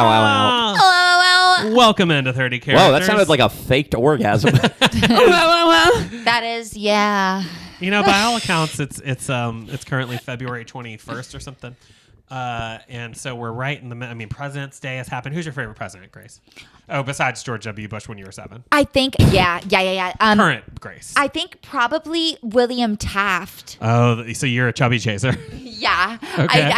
ow, ow. Welcome into 30 Characters. Whoa, that sounded like a faked orgasm. That is, yeah. You know, by all accounts, it's currently February 21st or something. And so we're right in the President's Day has happened. Who's your favorite president, Grace? Oh, besides George W. Bush when you were 7. I think, yeah. Current Grace. I think probably William Taft. Oh, so you're a chubby chaser. Yeah. Okay.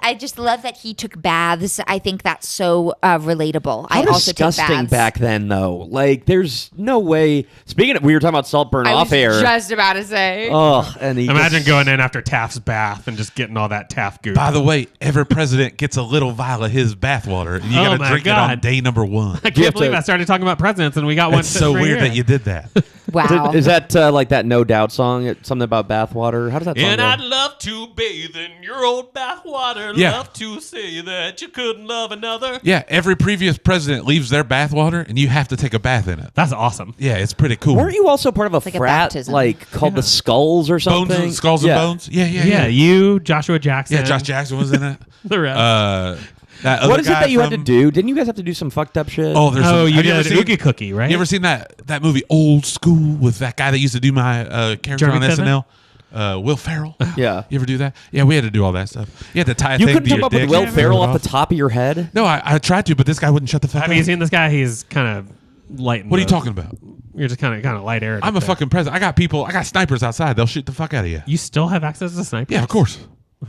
I just love that he took baths. I think that's so relatable. How I also take disgusting baths. back then, though. Like, there's no way. Speaking of, we were talking about Saltburn I off was air. just about to say. Oh, and he Imagine going in after Taft's bath and just getting all that Taft goop. By the way, every president gets a little vial of his bathwater, and you Oh got my to drink God. it on day number 1. I can't believe I started talking about presidents and we got one. It's so weird that you did that. Wow. Is that like that No Doubt song? Something about bathwater? How does that song And go? I'd love to bathe in your old bathwater. Yeah. Love to say that you couldn't love another. Yeah, every previous president leaves their bathwater, and you have to take a bath in it. That's awesome. Yeah, it's pretty cool. Weren't you also part of a like a frat baptism. called the Skulls or something? Bones and Skulls Yeah. and Bones? Yeah, you, Joshua Jackson. Yeah, Josh Jackson was in it. The rest. That other What is it guy that you had to from- do? Didn't you guys have to do some fucked up shit? Oh, there's Oh, some, you have ever did seen- Oogie Cookie, right? You ever seen that movie Old School with that guy that used to do my character Jeremy on Piven? SNL? Will Ferrell. Yeah. You ever do that? Yeah, we had to do all that stuff. You had to tie a You thing couldn't to come your up dick. with Will Yeah, Ferrell rip it off the top of your head? No, I tried to, but this guy wouldn't shut the fuck Have up. you seen this guy? He's kind of light. What are you talking about? You're just kind of light aired. I'm a fucking president. I got snipers outside. They'll shoot the fuck out of you. You still have access to snipers? Yeah, of course.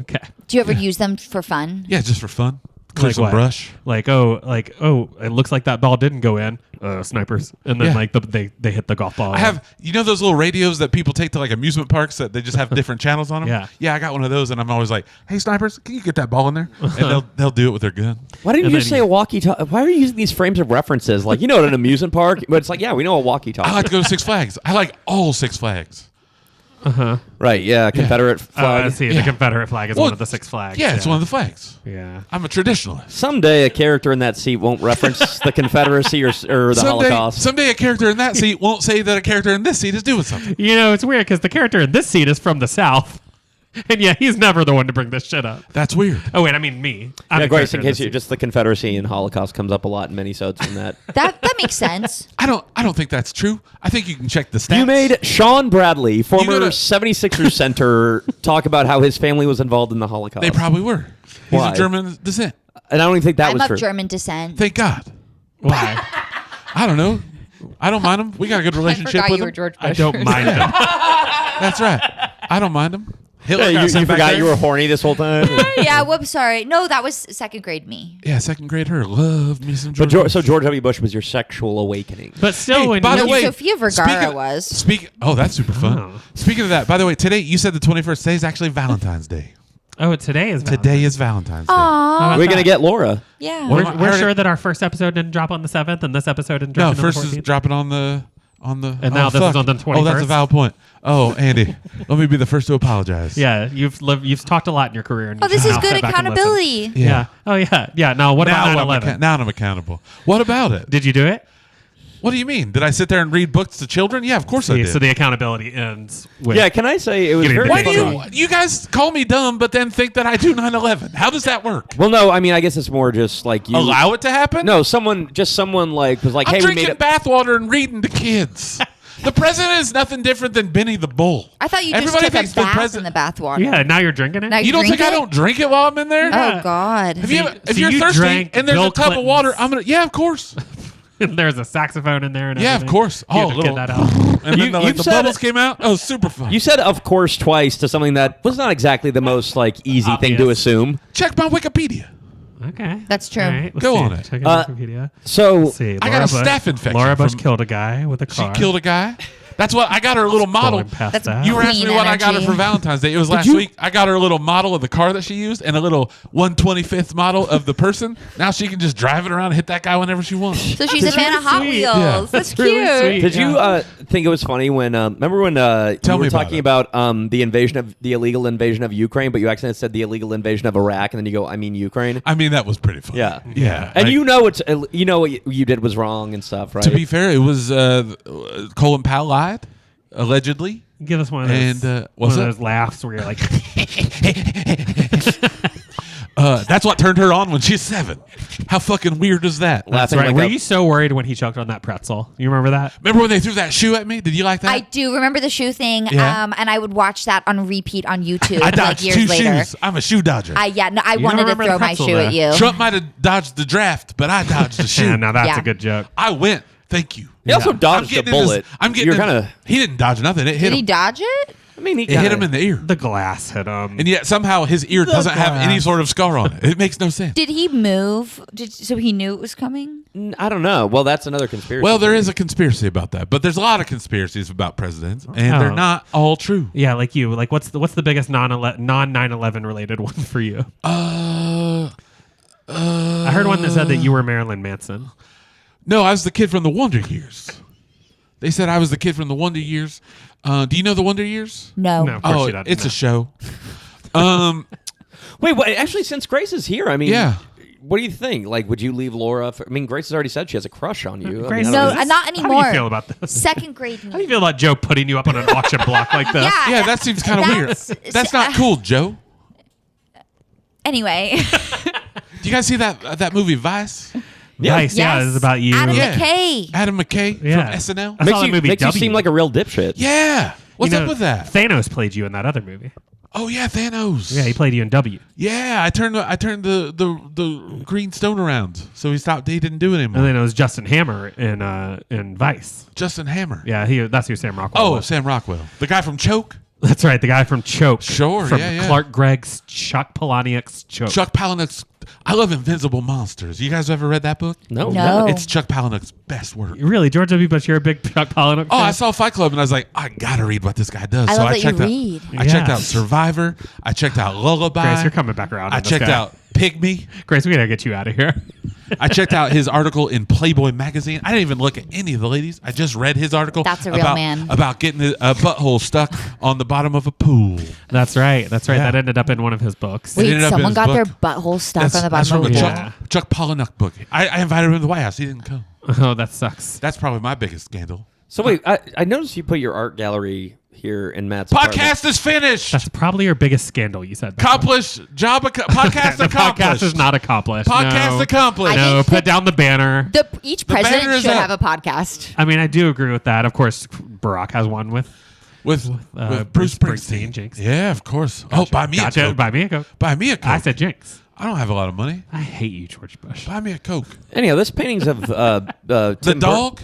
Okay. Do you ever use them for fun? Yeah, just for fun. Clear Like some what? brush. Like it looks like that ball didn't go in. Snipers, and then Yeah. they hit the golf ball. I have, those little radios that people take to like amusement parks that they just have different channels on them? Yeah. Yeah, I got one of those, and I'm always like, hey, snipers, can you get that ball in there? And they'll do it with their gun. Why didn't And you just then say a walkie-talkie? Why are you using these frames of references? Like, at an amusement park? But it's like, yeah, we know a walkie-talkie. I like to go to Six Flags. I like all Six Flags. Right, yeah, Confederate I flag. see. The Confederate flag is Well, one of the 6 flags. Yeah, it's one of the flags. Yeah. I'm a traditionalist. Someday a character in that seat won't reference the Confederacy or the Holocaust. Someday a character in that seat won't say that a character in this seat is doing something. It's weird because the character in this seat is from the South. And yeah, he's never the one to bring this shit up. That's weird. Oh, wait, I mean me. I'm Yeah, the Grace, character in this case you seat. just the Confederacy and Holocaust comes up a lot in many sods from that. That makes sense. I don't think that's true. I think you can check the stats. You made Sean Bradley, former gotta- 76ers center, talk about how his family was involved in the Holocaust. They probably were. He's Why? of German descent. And I don't even think that I'm was of true. German descent. Thank God. Why? I don't know. I don't mind him. We got a good relationship forgot with you him. were George I Bush. don't mind him. That's right. I don't mind him. Hitler Yeah, got you sent back forgot there. you were horny this whole time. Yeah, whoops, sorry. No, that was second grade me. Yeah, second grade her. Loved me some But George. so George W. Bush was your sexual awakening. But still, Hey, when by you the way, Sofia Vergara speaking- was. Oh, that's super fun. Oh. Speaking of that, by the way, today you said the 21st. Today is actually Valentine's Day. today is Today is Valentine's Day. How Aw, about We're going to that? get Laura. yeah. What We're, am I- we're I heard sure it- that our first episode didn't drop on the 7th, and this episode didn't No, drop first on the is 14th. dropping on the. And now this is on the Oh, that's a 21st. valid point. Oh, Andy, let me be the first to apologize. Yeah, you've talked a lot in your career. And Oh, you this should is now good sit back and listen. accountability. Yeah. Oh, yeah. Now, what about Now 9/11? I'm accountable. What about it? Did you do it? What do you mean? Did I sit there and read books to children? Yeah, of course I did. So the accountability ends with. Yeah, can I say it was Getting very Why do funny. you guys call me dumb but then think that I do 9/11? How does that work? Well, no, I mean, I guess it's more just like you. Allow it to happen? No, someone like was like, I'm hey, we made drinking it. bathwater and reading to kids. The president is nothing different than Benny the Bull. I thought you just Everybody took a thinks the bath president- in the bathwater. Yeah, now you're drinking it? Now You don't drink think I it? don't drink it while I'm in there? Oh, God. If, you, So if you're you thirsty drank and there's Bill a tub of water, I'm gonna. Yeah, of course. There's a saxophone in there and Yeah, of everything. course. You Oh, have to little. get that out. And then you've the said bubbles it- came out. Oh, super fun. You said "of course" twice to something that was not exactly the most like easy thing to Obvious. assume. Check my Wikipedia. Okay. That's true. All right, let's Go see. on it. Check out Wikipedia. So Let's see. I got a staph infection Laura Bush from- killed a guy with a She car. killed a guy. That's what I got her a little model. Going past That's that. You were asking me Clean what I got her energy. for Valentine's Day. It was last you- week. I got her a little model of the car that she used and a little 1/25th model of the person. Now she can just drive it around and hit that guy whenever she wants. So she's a fan of Hot sweet. Wheels. Yeah. That's really cute. sweet. Did you Yeah. think it was funny when remember when Tell you me were about talking it. about the illegal invasion of Ukraine, but you accidentally said the illegal invasion of Iraq, and then you go, I mean Ukraine. I mean, that was pretty fun. Yeah. Yeah. And Like, you know what you did was wrong and stuff, right? to be fair, it was Colin Powell lied, allegedly. Give us one of those, And, one what's of that? those laughs where you're like, That's what turned her on when she's 7. How fucking weird is that? Laughing Right. like Were a- you so worried when he choked on that pretzel? You remember that? Remember when they threw that shoe at me? Did you like that? I do remember the shoe thing, Yeah. and I would watch that on repeat on YouTube I like dodged years 2 later. shoes. I'm a shoe dodger. I You wanted to remember the throw my pretzel, shoe though. at you. Trump might have dodged the draft, but I dodged the shoe. Yeah, now that's Yeah. a good joke. I went. Thank you. He also Yeah. dodged a bullet. I'm getting. You're kind of. He didn't dodge nothing. It hit Did he him. dodge it? I mean, he It hit him in the ear, The glass hit him. and yet somehow his ear doesn't have any sort of scar on it. It makes no sense. Did he move? So he knew it was coming? I don't know. Well, that's another conspiracy. Well, there theory. is a conspiracy about that, but there's a lot of conspiracies about presidents, and they're Oh. not all true. Yeah, like you. Like, what's the biggest non 9/11 related one for you? I I heard one that said that you were Marilyn Manson. No, I was the kid from the Wonder Years. They said I was the kid from the Wonder Years. Do you know the Wonder Years? No. No. Of course Oh, she doesn't, it's no. a show. Wait, actually, since Grace is here, I mean, Yeah. What do you think? Like, would you leave Laura? I mean, Grace has already said she has a crush on you. Grace, I mean, No, I don't know. not How anymore. do you feel about this? Second grade How do you me. feel about Joe putting you up on an auction block like this? Yeah. Yeah, that seems kind of weird. That's not cool, Joe. Anyway. Do you guys see that movie Vice? Nice. Yeah, Yes. it's about you. Adam Yeah. McKay. Adam McKay Yeah. from SNL. I saw Makes the you, movie makes you W. seem like a real dipshit. Yeah. What's You know, up with that? Thanos played you in that other movie. Oh yeah, Thanos. Yeah, he played you in W. Yeah, I turned the green stone around, so he stopped. He didn't do it anymore. And then it was Justin Hammer in Vice. Justin Hammer. Yeah, that's who Sam Rockwell Oh, was. Sam Rockwell, the guy from Choke. That's right, the guy from Choke. Sure, From yeah, yeah. Clark Gregg's Chuck Palahniuk's Choke. Chuck Palahniuk's. I love Invincible Monsters. You guys ever read that book? No. No. It's Chuck Palahniuk's best work. Really, George W. Bush, you're a big Chuck Palahniuk Oh, fan? I saw Fight Club and I was like, I gotta read what this guy does. I so love I that you checked read. I checked Yeah. out Survivor. I checked out Lullaby. Grace, you're coming back around. I on this checked guy. out Pygmy. Grace, we gotta get you out of here. I checked out his article in Playboy magazine. I didn't even look at any of the ladies. I just read his article. That's a real about, man. About getting a butthole stuck on the bottom of a pool. That's right. That's right. Yeah. That ended up in one of his books. Wait. Wait, ended up in someone his got their book. butthole stuck on the That's bottom from of a a Yeah. Chuck Palahniuk book. I invited him to the White House. He didn't come. Oh, that sucks. That's probably my biggest scandal. So wait, I noticed you put your art gallery here in Matt's apartment. Podcast is finished. That's probably your biggest scandal. You said. Accomplished. Podcast The accomplished. podcast is not accomplished. Podcast no. accomplished. I No, think put that- down the banner. Each banner president is should up. have a podcast. I mean, I do agree with that. Of course, Barack has one with with Bruce Springsteen. Jinx. Yeah, of course. Oh, buy me a Gotcha. Coke. Buy me a Coke. Buy me a Coke. I said Jinx. I don't have a lot of money. I hate you, George Bush. Buy me a Coke. Anyhow, this paintings of The Tim dog?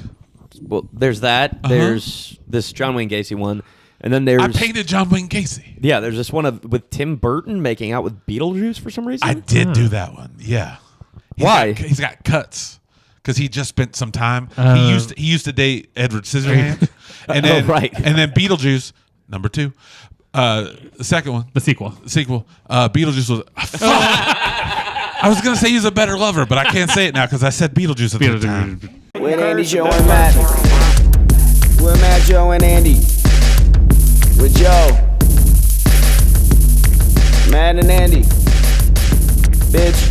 Well, there's that. There's this John Wayne Gacy one, and then there's I painted John Wayne Gacy. yeah. There's this one with Tim Burton making out with Beetlejuice for some reason. I did do that one. Yeah. Why? He's got cuts because he just spent some time. Oh. He used to date Edward Scissorhands, and then right. and then Beetlejuice number 2, the second one, The sequel. Beetlejuice was. I was gonna say he's a better lover, but I can't say it now because I said Beetlejuice at the time. With Andy, Joe, and Matt. With Matt, Joe, and Andy. With Joe. Matt and Andy. Bitch.